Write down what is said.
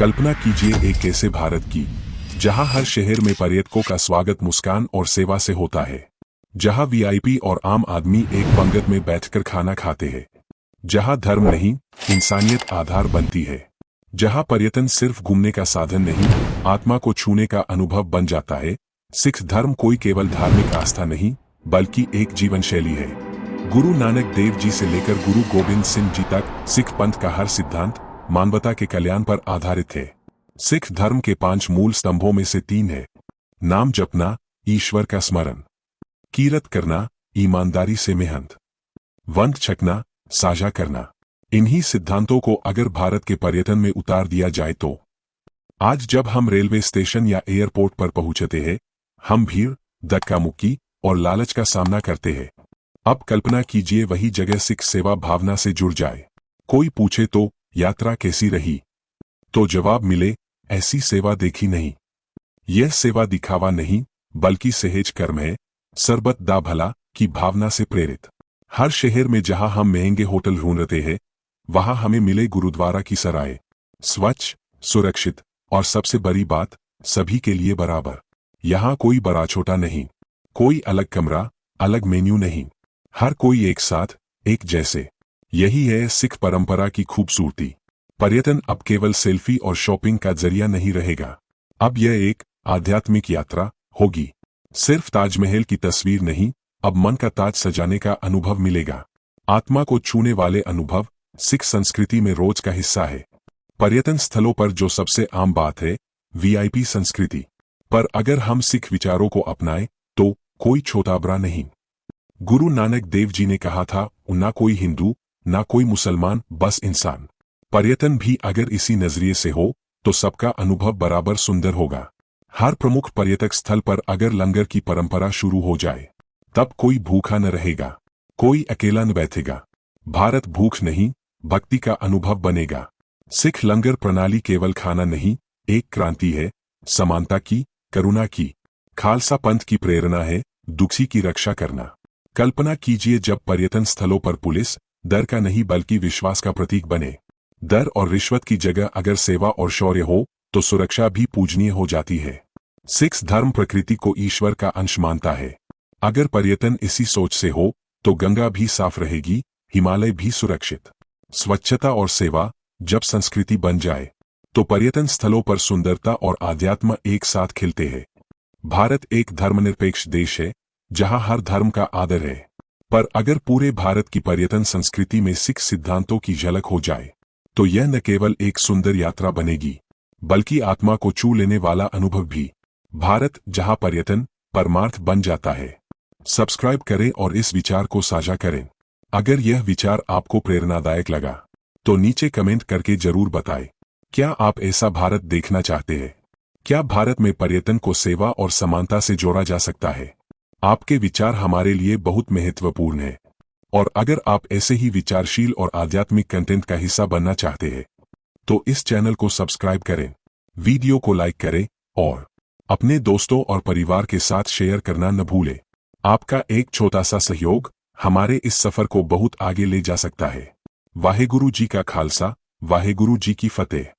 कल्पना कीजिए एक ऐसे भारत की जहां हर शहर में पर्यटकों का स्वागत मुस्कान और सेवा से होता है, जहां वीआईपी और आम आदमी एक पंगत में बैठकर खाना खाते हैं, जहां धर्म नहीं इंसानियत आधार बनती है, जहां पर्यटन सिर्फ घूमने का साधन नहीं आत्मा को छूने का अनुभव बन जाता है। सिख धर्म कोई केवल धार्मिक आस्था नहीं बल्कि एक जीवन शैली है। गुरु नानक देव जी से लेकर गुरु गोविंद सिंह जी तक सिख पंथ का हर सिद्धांत मानवता के कल्याण पर आधारित है। सिख धर्म के 5 मूल स्तंभों में से 3 है: नाम जपना, ईश्वर का स्मरण, कीरत करना, ईमानदारी से मेहनत, वंद छकना, साझा करना। इन्हीं सिद्धांतों को अगर भारत के पर्यटन में उतार दिया जाए तो आज जब हम रेलवे स्टेशन या एयरपोर्ट पर पहुंचते हैं, हम भीड़, धक्का मुक्की और लालच का सामना करते हैं। अब कल्पना कीजिए वही जगह सिख सेवा भावना से जुड़ जाए। कोई पूछे तो यात्रा कैसी रही, तो जवाब मिले, ऐसी सेवा देखी नहीं। यह सेवा दिखावा नहीं बल्कि सहज कर्म है, सरबत दा भला की भावना से प्रेरित। हर शहर में जहां हम महंगे होटल ढूंढते हैं, वहां हमें मिले गुरुद्वारा की सराय, स्वच्छ, सुरक्षित और सबसे बड़ी बात, सभी के लिए बराबर। यहां कोई बड़ा छोटा नहीं, कोई अलग कमरा, अलग मेन्यू नहीं, हर कोई एक साथ, एक जैसे। यही है सिख परंपरा की खूबसूरती। पर्यटन अब केवल सेल्फी और शॉपिंग का जरिया नहीं रहेगा, अब यह एक आध्यात्मिक यात्रा होगी। सिर्फ ताजमहल की तस्वीर नहीं, अब मन का ताज सजाने का अनुभव मिलेगा। आत्मा को छूने वाले अनुभव सिख संस्कृति में रोज का हिस्सा है। पर्यटन स्थलों पर जो सबसे आम बात है, वीआईपी संस्कृति। पर अगर हम सिख विचारों को अपनाएं तो कोई छोटा बड़ा नहीं। गुरु नानक देव जी ने कहा था, ना कोई हिंदू ना कोई मुसलमान, बस इंसान। पर्यटन भी अगर इसी नजरिए से हो तो सबका अनुभव बराबर सुंदर होगा। हर प्रमुख पर्यटक स्थल पर अगर लंगर की परंपरा शुरू हो जाए, तब कोई भूखा न रहेगा, कोई अकेला न बैठेगा। भारत भूख नहीं, भक्ति का अनुभव बनेगा। सिख लंगर प्रणाली केवल खाना नहीं, एक क्रांति है, समानता की, करुणा की। खालसा पंथ की प्रेरणा है, दुखी की रक्षा करना। कल्पना कीजिए जब पर्यटन स्थलों पर पुलिस डर का नहीं बल्कि विश्वास का प्रतीक बने। डर और रिश्वत की जगह अगर सेवा और शौर्य हो तो सुरक्षा भी पूजनीय हो जाती है। सिख धर्म प्रकृति को ईश्वर का अंश मानता है। अगर पर्यटन इसी सोच से हो तो गंगा भी साफ रहेगी, हिमालय भी सुरक्षित। स्वच्छता और सेवा जब संस्कृति बन जाए तो पर्यटन स्थलों पर सुंदरता और आध्यात्म एक साथ खिलते हैं। भारत एक धर्मनिरपेक्ष देश है जहां हर धर्म का आदर है। पर अगर पूरे भारत की पर्यटन संस्कृति में सिख सिद्धांतों की झलक हो जाए तो यह न केवल एक सुंदर यात्रा बनेगी बल्कि आत्मा को छू लेने वाला अनुभव भी। भारत जहां पर्यटन परमार्थ बन जाता है। सब्सक्राइब करें और इस विचार को साझा करें। अगर यह विचार आपको प्रेरणादायक लगा तो नीचे कमेंट करके जरूर बताएं। क्या आप ऐसा भारत देखना चाहते हैं? क्या भारत में पर्यटन को सेवा और समानता से जोड़ा जा सकता है? आपके विचार हमारे लिए बहुत महत्वपूर्ण है। और अगर आप ऐसे ही विचारशील और आध्यात्मिक कंटेंट का हिस्सा बनना चाहते हैं तो इस चैनल को सब्सक्राइब करें, वीडियो को लाइक करें और अपने दोस्तों और परिवार के साथ शेयर करना न भूलें। आपका एक छोटा सा सहयोग हमारे इस सफर को बहुत आगे ले जा सकता है। वाहेगुरु जी का खालसा, वाहेगुरु जी की फतेह।